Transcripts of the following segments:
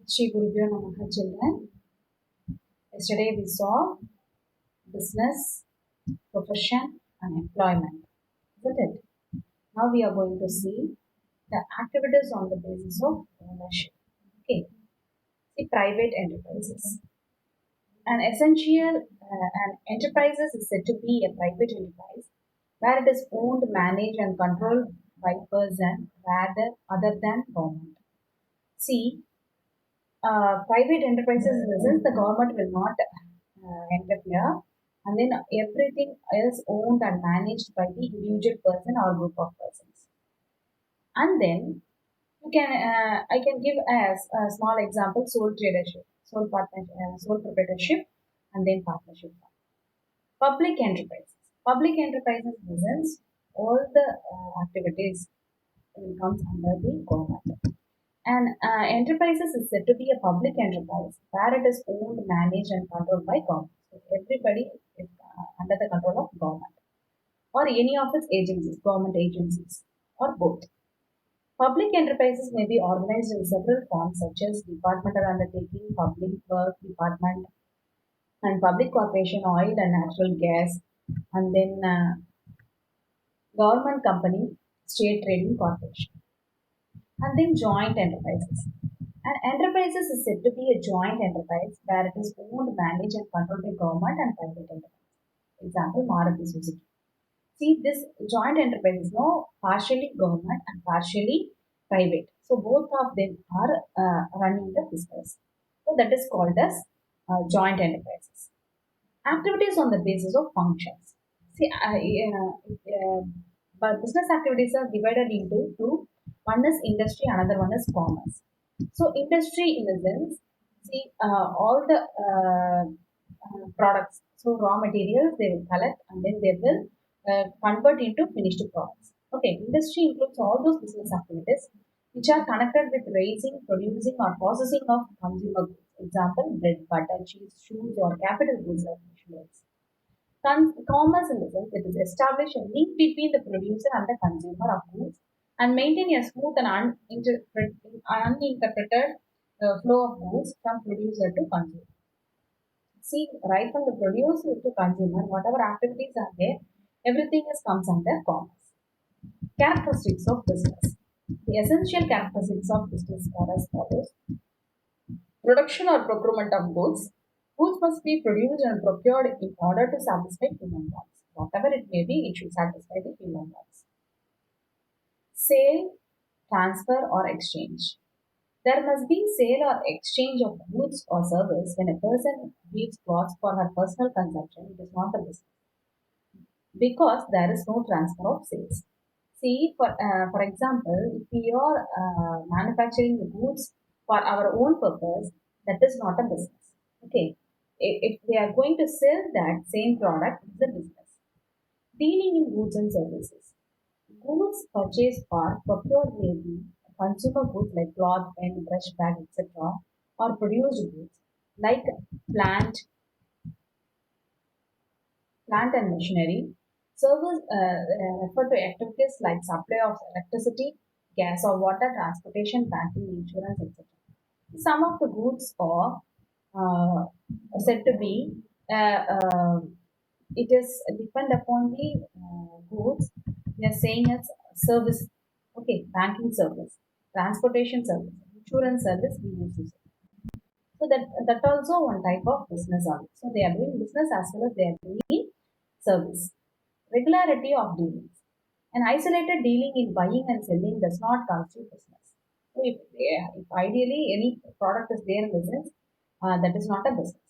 Shri Guru Namaha children. Yesterday we saw business, profession and employment, isn't it? Now we are going to see the activities on the basis of ownership. Okay, see private enterprises. An enterprises is said to be a private enterprise where it is owned, managed and controlled by person rather other than government. See, private enterprises in the sense the government will not interfere, and then everything is owned and managed by the individual person or group of persons. And then you can I can give as a small example: sole tradership, sole proprietorship, and then partnership. Public enterprises. Public enterprises presents all the activities will comes under the government. And enterprises is said to be a public enterprise where it is owned, managed, and controlled by government. So everybody is under the control of government or any of its agencies, government agencies, or both. Public enterprises may be organized in several forms, such as departmental undertaking, public work department, and public corporation, oil and natural gas, and then government company, state trading corporation, and then joint enterprises. An enterprises is said to be a joint enterprise where it is owned, managed, and controlled by government and private enterprise. Example, Maruti Suzuki. See, this joint enterprise is now partially government and partially private. So both of them are running the business. So that is called as joint enterprises. Activities on the basis of functions. See, but business activities are divided into two. One is industry, another one is commerce. So industry in the sense, see all the products. So raw materials they will collect and then they will convert into finished products. Okay, industry includes all those business activities which are connected with raising, producing, or processing of consumer goods. Example: bread, butter, cheese, shoes, or capital goods like machineries. Commerce in the sense it is establish a link between the producer and the consumer of goods and maintain a smooth and uninterpreted flow of goods from producer to consumer. See, right from the producer to consumer, whatever activities are there, everything is comes under commerce. Characteristics of business. The essential characteristics of business are as follows: production or procurement of goods. Goods must be produced and procured in order to satisfy human wants. Whatever it may be, it should satisfy the human wants. Sale, transfer, or exchange. There must be sale or exchange of goods or service when a person gives clothes for her personal consumption. It is not a business because there is no transfer of sales. See, for example, if we are manufacturing the goods for our own purpose, that is not a business. Okay, if they are going to sell that same product, it's a business. Dealing in goods and services. Goods purchased or procured may be consumer goods like cloth, pen, brush, bag, etc., or produced goods like plant, plant and machinery. Service refer to activities like supply of electricity, gas or water, transportation, banking, insurance, etc. Some of the goods are uh, said to be it is depend upon the goods. We are saying as service. Okay, banking service, transportation service, insurance service. We use this. So that also one type of business only. So they are doing business as well as they are doing service. Regularity of dealings. An isolated dealing in buying and selling does not constitute business. So if ideally any product is there in business, that is not a business.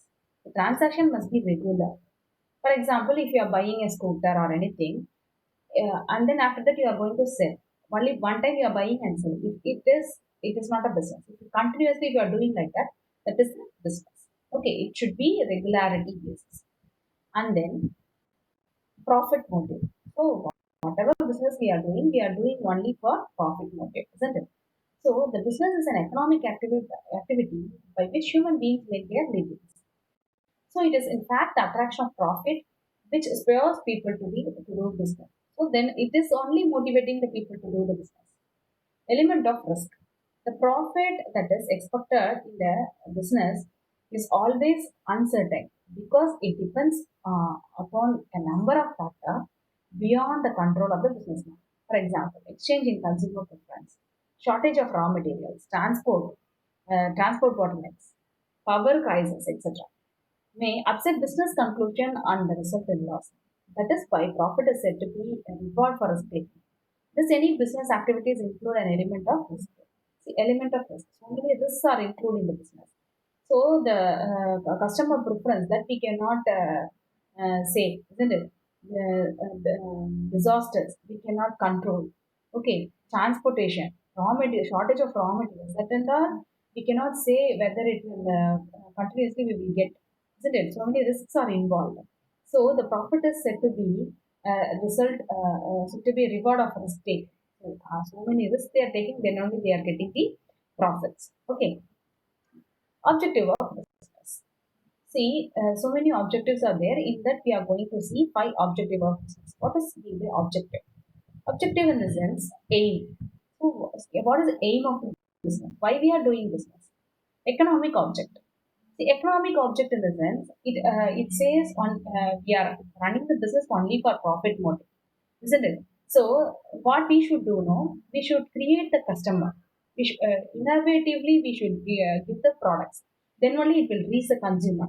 The transaction must be regular. For example, if you are buying a scooter or anything, and then after that you are going to sell. Only one time you are buying and selling. If it is not a business. If you continuously you are doing like that, that is a business. Okay, it should be regularity basis. And then profit motive. So whatever business we are doing only for profit motive, isn't it? So the business is an economic activity by which human beings make their livings. So it is in fact the attraction of profit which spurs people to do business. So then it is only motivating the people to do the business. Element of risk. The profit that is expected in the business is always uncertain because it depends upon a number of factors beyond the control of the businessman. For example, exchange in consumer preference, shortage of raw materials, transport bottlenecks, power crisis, etc. may upset business conclusion and the result in loss. That is why profit is said to be a reward for risk taking. Thus, any business activities include an element of risk. See, element of risk. So many risks are included in the business. So the customer preference that we cannot say, isn't it? The disasters we cannot control. Okay, transportation, raw material, shortage of raw materials. That and all we cannot say whether it will continuously we will get, isn't it? So many risks are involved. So the profit is said to be said to be a reward of risk take. So many risks they are taking, then only they are getting the profits. Okay, objective of business. See, so many objectives are there. In that, we are going to see five objective of business. What is the objective? Objective in the sense aim. So, what is the aim of the business? Why we are doing business? Economic object. The economic object in the sense it says on we are running the business only for profit motive, isn't it? So what we should do now, we should create the customer. Innovatively we should give the products. Then only it will reach the consumer.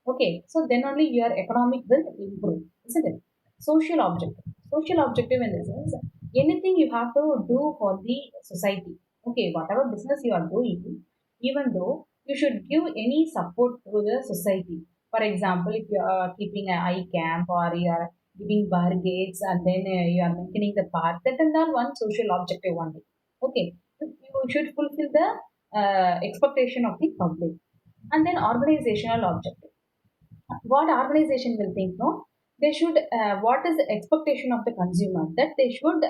Okay, so then only your economic will improve, isn't it? Social objective. Social objective in the sense anything you have to do for the society. Okay, whatever business you are doing, even though you should give any support to the society. For example, if you are keeping an eye camp or you are giving barricades and then you are maintaining the park, that is not one social objective only. Okay, so you should fulfill the expectation of the public. And then organizational objective, what organization will think, no, they should what is the expectation of the consumer that they should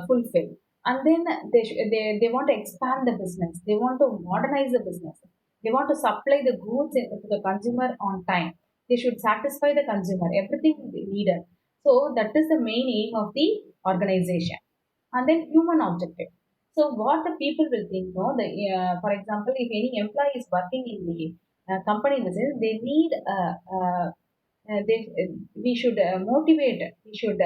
fulfill, and then they want to expand the business, they want to modernize the business, they want to supply the goods to the consumer on time, they should satisfy the consumer everything they needed. So that is the main aim of the organization. And then human objective. So what the people will think, no, the for example, if any employee is working in the company in the sense they need they we should motivate, we should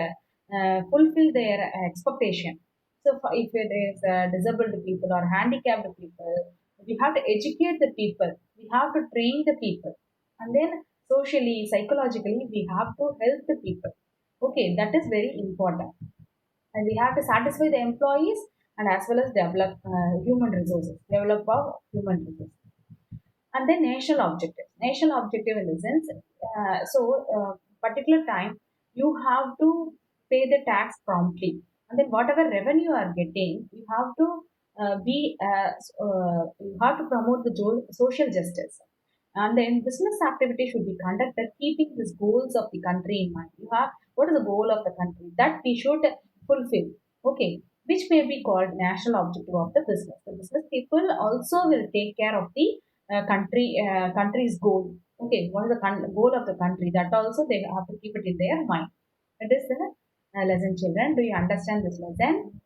fulfill their expectation. So if it is disabled people or handicapped people, we have to educate the people, we have to train the people, and then socially psychologically we have to help the people. Okay, that is very important, and we have to satisfy the employees and as well as develop human resources, develop our human resources. And then national objective, national objective in the sense particular time you have to pay the tax promptly, and then whatever revenue you are getting you have to be you have to promote the social justice, and then business activity should be conducted keeping these goals of the country in mind. You have what is the goal of the country that we should fulfill. Okay, which may be called national objective of the business. The business people also will take care of the country's goal. Okay, what is the goal of the country? That also they have to keep it in their mind. That is the lesson, children. Do you understand this lesson?